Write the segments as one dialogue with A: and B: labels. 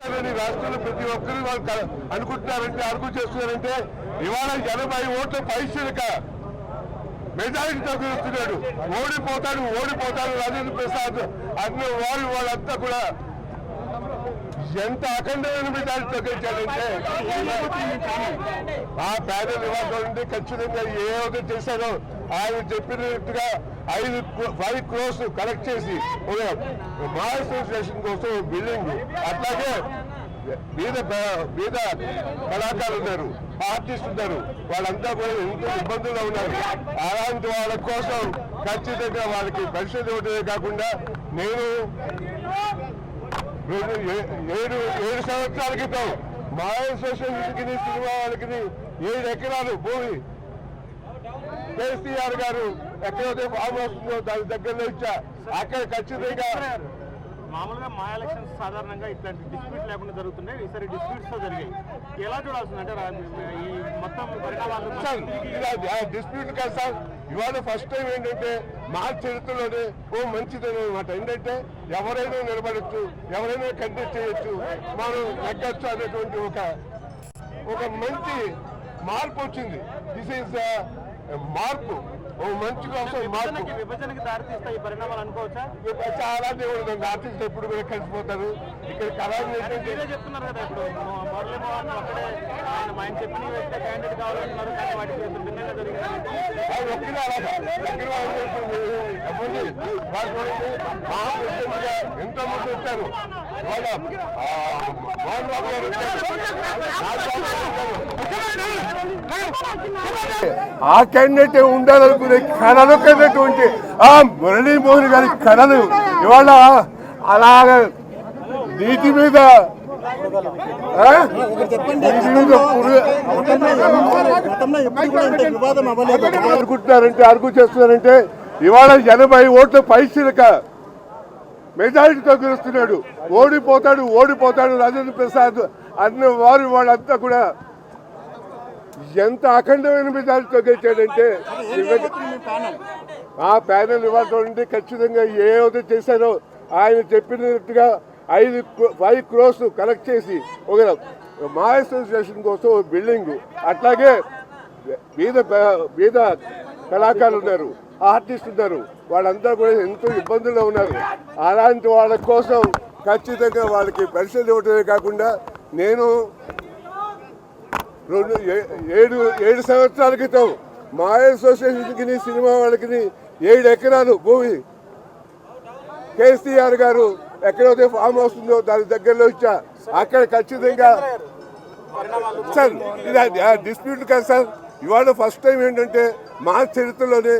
A: రాష్ట్రంలో ప్రతి ఒక్కరు వాళ్ళు అనుకుంటున్నారంటే అడుగు చేస్తున్నారంటే ఇవాళ 80 ఓట్ల పైసలక మెజారిటీతో గెలుస్తున్నాడు. ఓడిపోతాడు రాజేంద్ర ప్రసాద్ అన్ని వాళ్ళంతా కూడా ఎంత అఖండమైన మెజారిటీతో గెలిచాడంటే ఆ పేద నివాసాలంటే ఖచ్చితంగా ఏ ఒకటి చేశారో ఆయన చెప్పినట్టుగా 5 crores కలెక్ట్ చేసి మా అసోసియేషన్ కోసం బిల్డింగ్, అట్లాగే మీద కళాకారులు ఉన్నారు, ఆర్టిస్ట్ ఉన్నారు, వాళ్ళంతా కూడా ఎంతో ఇబ్బందుల్లో ఉన్నారు. అలాంటి వాళ్ళ కోసం ఖచ్చితంగా వాళ్ళకి పెన్షన్ ఇవ్వడమే కాకుండా నేను 7 సంవత్సరాల క్రితం మా అసోసియేషన్కి సినిమా వాళ్ళకి 7 ఎకరాలు భూమి కేసీఆర్ గారు ఎక్కడైతే ఫామ్ వస్తుందో దాని దగ్గరలో ఇచ్చా. అక్కడ ఖచ్చితంగా
B: మామూలుగా మా ఎలక్షన్స్ సాధారణంగా ఇట్లాంటి డిస్ప్యూట్ లేకుండా జరుగుతున్నాయి. ఈసారి డిస్ప్యూట్స్ తో జరిగాయి. ఎలా చూడాల్సింది అంటే ఈ మొత్తం పరిణామాలు
A: డిస్ప్యూట్ కాదు సార్. ఇవాళ ఫస్ట్ టైం ఏంటంటే మా చరిత్రలోనే మంచిదని అనమాట. ఏంటంటే ఎవరైనా నిలబడచ్చు, ఎవరైనా కంటెస్ట్ చేయొచ్చు, మనం నెగ్గచ్చు అనేటువంటి ఒక మంచి మార్పు వచ్చింది. దిస్ ఈజ్ మార్పు, మంచి కోసం మార్పు.
B: విభజనకి దారితీస్తాయి పరిణామాలు అనుకోవచ్చా?
A: చాలా దేవుడు ఆర్టిస్ట్ ఎప్పుడు కూడా కలిసిపోతారు. ఇక్కడ కళాకారులు
B: చెప్తున్నారు కదా, ఇప్పుడు మురళీ మోహన్ అక్కడే ఆయన చెప్పిన వ్యక్తి క్యాండిడేట్ కావాలంటున్నారు, కానీ వాటికి భిన్నంగా జరిగింది.
A: అది ఒక్కడే అలాగా దగ్గర ఎంతో మంది వచ్చారు. ఇవాళ మోహన్ బాబు గారు ఆ క్యాండిడేట్ ఉండాలనుకునే కళలు కన్నటువంటి ఆ మురళీమోహన్ గారి కళలు ఇవాళ అలాగ నీటి మీద అనుకుంటున్నారంటే అడుగు చేస్తున్నారంటే ఇవాళ 80 ఓట్ల పైసలక మెజారిటీతో గెలుస్తున్నాడు. ఓడిపోతాడు రాజేంద్ర ప్రసాద్ అన్ని వాళ్ళంతా కూడా ఎంత అఖండమైన మెజారిటీతో గెలిచాడంటే ఆ ప్యానెల్ ఇవ్వాలంటే ఖచ్చితంగా ఏ ఒకటి చేశారో ఆయన చెప్పినట్టుగా 5 crores కలెక్ట్ చేసి మా అసోసియేషన్ కోసం బిల్డింగ్, అట్లాగే మీద కళాకారులు ఉన్నారు, ఆర్టిస్ట్ ఉన్నారు, వాళ్ళంతా కూడా ఎంతో ఇబ్బందుల్లో ఉన్నారు. అలాంటి వాళ్ళ కోసం ఖచ్చితంగా వాళ్ళకి పెన్షన్ ఇవ్వడమే కాకుండా నేను 7 సంవత్సరాల క్రితం మా అసోసియేషన్కి సినిమా వాళ్ళకి 7 ఎకరాలు భూమి కేసీఆర్ గారు ఎక్కడైతే ఫామ్ వస్తుందో దాని దగ్గరలో ఇచ్చా. అక్కడ ఖచ్చితంగా సార్ ఇది డిస్ప్యూట్ కాదు సార్. ఇవాళ ఫస్ట్ టైం ఏంటంటే మా చరిత్రలోనే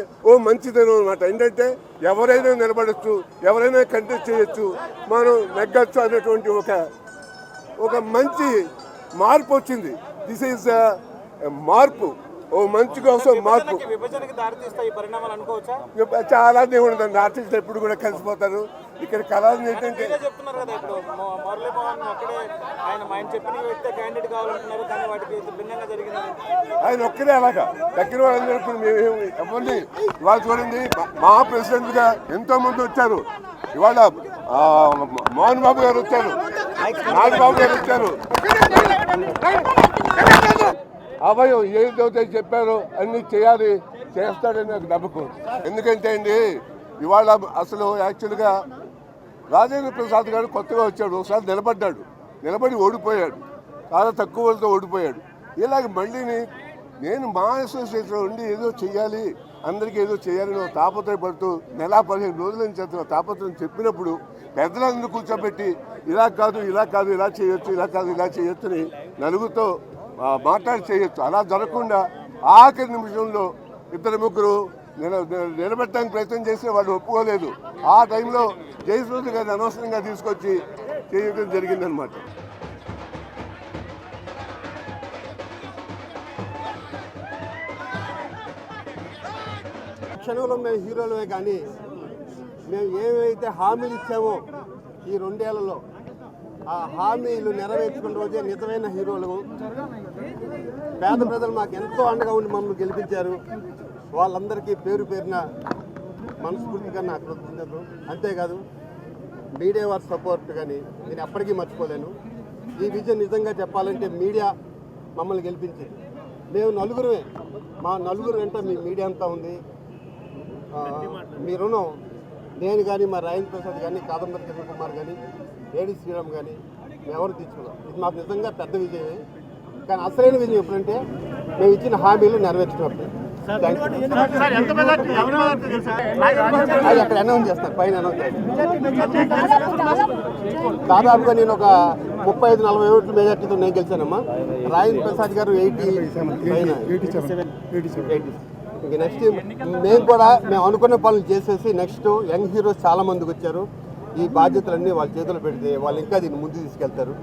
A: మంచిదనం అనమాట. ఏంటంటే ఎవరైనా నిలబడచ్చు, ఎవరైనా కంటెస్ట్ చేయొచ్చు, మనం నెగ్గచ్చు అనేటువంటి ఒక మంచి మార్పు వచ్చింది. దిస్ ఈజ్ మార్పు, మంచి కోసం మార్పు. చాలా దేవుడు ఆర్టిస్ట్ ఎప్పుడు కూడా కలిసిపోతారు. ఇక్కడ కళలు ఏంటంటే ఆయన ఒక్కడే అలాగా దగ్గర వాళ్ళందరూ ఎవరిని ఇవాళ చూడండి. మా ప్రెసిడెంట్ గా ఎంతో మంది వచ్చారు. ఇవాళ మోహన్ బాబు గారు వచ్చారు, నాగబాబు గారు వచ్చారు. అభయం ఏదైతే చెప్పారో అన్ని చేస్తాడని నాకు నమ్మకం. ఎందుకంటే అండి ఇవాళ అసలు యాక్చువల్గా రాజేంద్ర ప్రసాద్ గారు కొత్తగా వచ్చాడు, ఒకసారి నిలబడి ఓడిపోయాడు, చాలా తక్కువ వాళ్ళతో ఓడిపోయాడు. ఇలాగ మళ్ళీ నేను మా అసోసియేషన్ ఉండి ఏదో చెయ్యాలి, అందరికీ ఏదో చేయాలని తాపత్రయపడుతూ 15 రోజుల నుంచి తాపత్రయం చెప్పినప్పుడు పెద్దలందరూ కూర్చోబెట్టి ఇలా కాదు ఇలా చేయొచ్చు అని నలుగురితో మాట్లాడి చేయొచ్చు. అలా జరగకుండా ఆఖరి నిమిషంలో 2-3 నిలబెట్టడానికి ప్రయత్నం చేస్తే వాళ్ళు ఒప్పుకోలేదు. ఆ టైంలో జయసూర్య గారిని అనవసరంగా తీసుకొచ్చి చేయడం జరిగిందనమాట.
C: క్షణంలో మేము హీరోలమే, కానీ మేము ఏమైతే హామీలు ఇచ్చామో ఈ 2 ఏళ్లలో ఆ హామీలు నెరవేర్చుకున్న రోజే నిజమైన హీరోలు. పేద ప్రజలు మాకు ఎంతో అండగా ఉండి మమ్మల్ని గెలిపించారు. వాళ్ళందరికీ పేరున మనస్ఫూర్తిగా నా కృతజ్ఞతలు. అంతేకాదు మీడియా వారి సపోర్ట్ కానీ నేను ఎప్పటికీ మర్చిపోలేను. ఈ విజయం నిజంగా చెప్పాలంటే మీడియా మమ్మల్ని గెలిపించింది. మేము నలుగురమే, మా నలుగురు వెంట మీ మీడియా అంతా ఉంది. మీ రుణం నేను కానీ, మా రాజేంద్ర ప్రసాద్ కానీ, కాదంబరి కిరణ్ కుమార్ కానీ, ఏడి శ్రీరామ్ కానీ ఎవరు తీసుకున్నాం. ఇది మాకు నిజంగా పెద్ద విజయమే. కానీ అసలైన విజయం ఎప్పుడంటే మేము ఇచ్చిన హామీలు నెరవేర్చినప్పుడు. అది అక్కడ అనౌన్స్ చేస్తారు, పైన అనౌన్స్ చేస్తారు. దాదాపుగా నేను ఒక 35-40 ఓట్ల మెజార్టీతో నేను గెలిచానమ్మా. రాజేంద్ర ప్రసాద్ గారు 80. ఇంక నెక్స్ట్ మేము అనుకున్న పనులు చేసేసి నెక్స్ట్ యంగ్ హీరోస్ చాలా మందికి వచ్చారు. ఈ బాధ్యతలన్నీ వాళ్ళ చేతులు పెడితే వాళ్ళు ఇంకా దీన్ని ముందుకు తీసుకెళ్తారు.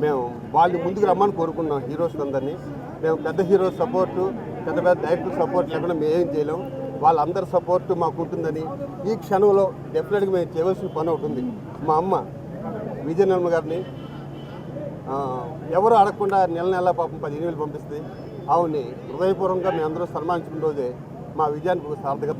C: మేము వాళ్ళని ముందుకు రమ్మని కోరుకున్నాం హీరోస్ అందరినీ. మేము పెద్ద హీరోస్ సపోర్టు, పెద్ద డైరెక్టర్ సపోర్ట్ లేకుండా మేము ఏం చేయలేం. వాళ్ళందరి సపోర్టు మాకు ఉంటుందని ఈ క్షణంలో డెఫినెట్గా మేము చేయవలసిన పని ఒకటి ఉంది. మా అమ్మ విజయనర్మ గారిని ఎవరు అడగకుండా నెల పాపం 15,000 పంపిస్తే ఆవుని హృదయపూర్వకంగా మేము అందరూ సన్మానించిన రోజే మా విజయానికి సార్థకత.